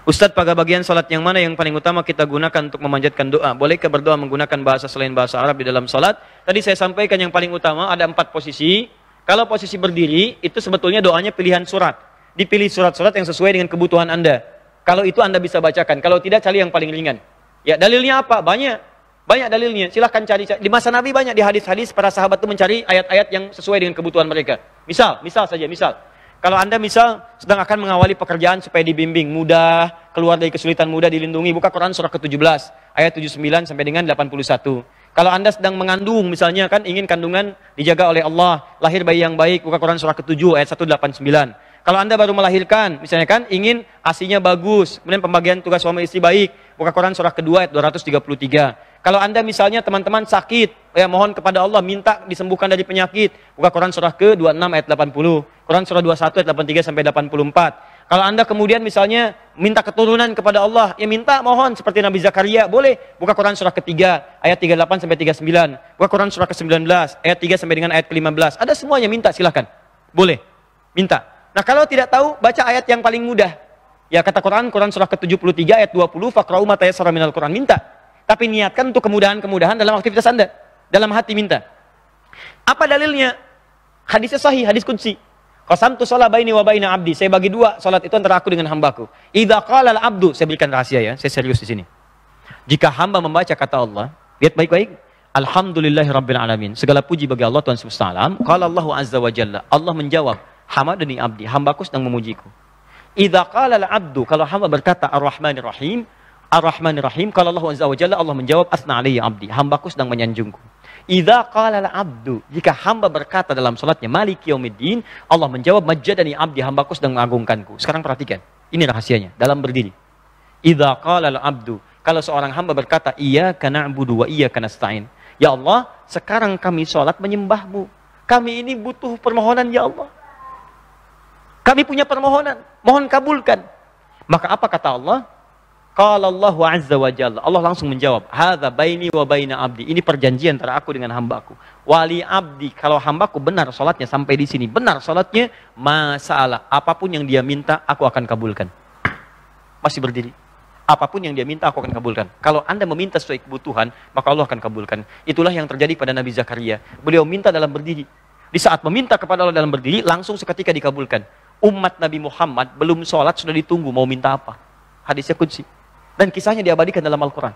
Ustadz, pada bagian salat yang mana yang paling utama kita gunakan untuk memanjatkan doa? Bolehkah berdoa menggunakan bahasa selain bahasa Arab di dalam salat? Tadi saya sampaikan yang paling utama ada 4 posisi. Kalau posisi berdiri, itu sebetulnya doanya pilihan surat. Dipilih surat-surat yang sesuai dengan kebutuhan Anda. Kalau itu Anda bisa bacakan. Kalau tidak, cari yang paling ringan. Ya, dalilnya apa? Banyak. Banyak dalilnya. Silahkan cari. Di masa Nabi banyak di hadis-hadis para sahabat itu mencari ayat-ayat yang sesuai dengan kebutuhan mereka. Misal saja. Kalau Anda misal sedang akan mengawali pekerjaan supaya dibimbing, mudah, keluar dari kesulitan, mudah dilindungi, buka Quran surah ke-17, ayat 79 sampai dengan 81. Kalau Anda sedang mengandung, misalnya kan ingin kandungan dijaga oleh Allah, lahir bayi yang baik, buka Quran surah ke-7, ayat 189. Kalau Anda baru melahirkan, misalnya kan ingin ASI-nya bagus, kemudian pembagian tugas suami istri baik, buka Quran surah ke-2, ayat 233. Kalau Anda misalnya teman-teman sakit, ya mohon kepada Allah minta disembuhkan dari penyakit. Buka Quran surah ke-26 ayat 80. Quran surah 21 ayat 83 sampai 84. Kalau Anda kemudian misalnya minta keturunan kepada Allah, ya minta mohon seperti Nabi Zakaria, boleh. Buka Quran surah ke-3 ayat 38 sampai 39. Buka Quran surah ke-19 ayat 3 sampai dengan ayat ke-15. Ada semuanya, minta silahkan. Boleh. Minta. Nah, kalau tidak tahu, baca ayat yang paling mudah. Ya kata Quran surah ke-73 ayat 20, faqra'u ma tayassara minal Quran, minta. Tapi niatkan untuk kemudahan-kemudahan dalam aktivitas Anda. Dalam hati minta. Apa dalilnya? Hadisnya sahih, hadis qudsi. Qasamtu shalah baini wa baina abdi. Saya bagi 2 salat itu antara aku dengan hambaku. Idza qala al-abdu, saya berikan rahasia ya, saya serius di sini. Jika hamba membaca kata Allah, lihat baik-baik, alhamdulillahirabbil alamin. Segala puji bagi Allah Tuhan semesta alam. Qala Allahu azza wa jalla, Allah menjawab, hamadani abdi, hambaku sedang memujiku. Idza qala al-abdu, kalau hamba berkata ar-rahmanir rahim, Ar-Rahmanir-Rahim, kalau Allah Azza wa Jalla, Allah menjawab, asna alayya abdi, hambaku sedang menyanjungku. Idza qala al-abdu, jika hamba berkata dalam salatnya, maliki yaumiddin, Allah menjawab, majjadani abdi, hambaku sedang mengagungkanku. Sekarang perhatikan, ini rahasianya, dalam berdiri. Idza qala al-abdu, kalau seorang hamba berkata, iyyaka na'budu wa iyyaka nasta'in. Ya Allah, sekarang kami salat menyembahmu. Kami ini butuh permohonan, ya Allah. Kami punya permohonan, mohon kabulkan. Maka apa kata Allah? Qala Allahu azza wa jalla, Allah langsung menjawab, hadza baini wa baina abdi, ini perjanjian antara aku dengan hambaku. Wali abdi, kalau hambaku benar salatnya sampai di sini, benar salatnya, masalah apapun yang dia minta aku akan kabulkan. Masih berdiri. Apapun yang dia minta aku akan kabulkan. Kalau Anda meminta sesuai kebutuhan, maka Allah akan kabulkan. Itulah yang terjadi pada Nabi Zakaria. Beliau minta dalam berdiri. Di saat meminta kepada Allah dalam berdiri, langsung seketika dikabulkan. Umat Nabi Muhammad belum sholat sudah ditunggu mau minta apa. Hadisnya qudsi. Dan kisahnya diabadikan dalam Al-Quran.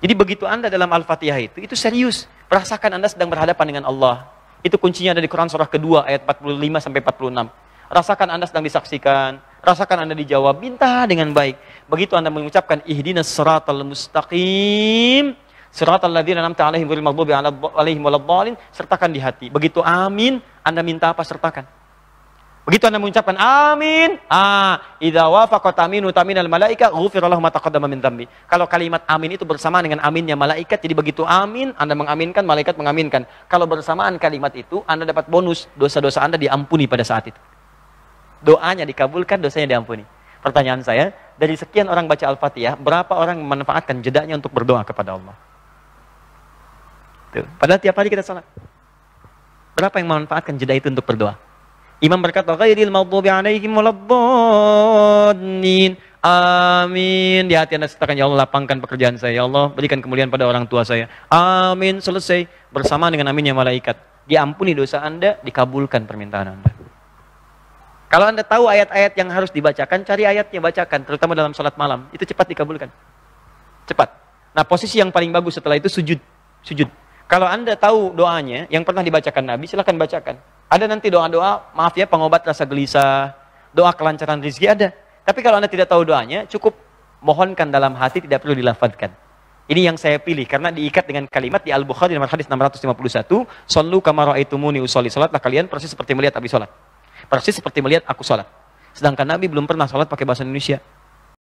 Jadi begitu Anda dalam Al-Fatihah itu serius. Rasakan Anda sedang berhadapan dengan Allah. Itu kuncinya ada di Quran surah kedua ayat 45 sampai 46. Rasakan Anda sedang disaksikan. Rasakan Anda dijawab. Minta dengan baik. Begitu Anda mengucapkan ihdinas siratal mustaqim, siratal ladzina an'amta 'alaihim ghairil maghdubi 'alaihim waladdallin, sertakan di hati. Begitu amin, Anda minta apa sertakan. Begitu Anda mengucapkan amin, idza wafaqat aminu taminal malaika ghufira lahu ma taqaddama min dzambi. Kalau kalimat amin itu bersamaan dengan aminnya malaikat, jadi begitu amin Anda mengaminkan, malaikat mengaminkan. Kalau bersamaan kalimat itu, Anda dapat bonus, dosa-dosa Anda diampuni pada saat itu. Doanya dikabulkan, dosanya diampuni. Pertanyaan saya, dari sekian orang baca Al-Fatihah, berapa orang memanfaatkan jedanya untuk berdoa kepada Allah? Tuh. Padahal tiap hari kita salat. Berapa yang memanfaatkan jeda itu untuk berdoa? Imam berkata, ghairil maghdubi 'alaihim waladdallin. Amin. Di hati Anda sertakan, ya Allah lapangkan pekerjaan saya, ya Allah berikan kemuliaan pada orang tua saya. Amin. Selesai. Bersamaan dengan aminnya malaikat. Diampuni dosa Anda, dikabulkan permintaan Anda. Kalau Anda tahu ayat-ayat yang harus dibacakan, cari ayatnya, bacakan. Terutama dalam salat malam. Itu cepat dikabulkan. Cepat. Nah, posisi yang paling bagus setelah itu sujud. Sujud. Kalau Anda tahu doanya yang pernah dibacakan Nabi, silakan bacakan. Ada nanti doa-doa, maaf ya, pengobat rasa gelisah, doa kelancaran rezeki ada. Tapi kalau Anda tidak tahu doanya, cukup mohonkan dalam hati, tidak perlu dilafadzkan. Ini yang saya pilih, karena diikat dengan kalimat di Al-Bukhari nomor hadis 651, Sallu kama ra'aitumuni usolli, salatlah kalian persis seperti melihat Abi salat. Persis seperti melihat aku salat. Sedangkan Nabi belum pernah salat pakai bahasa Indonesia.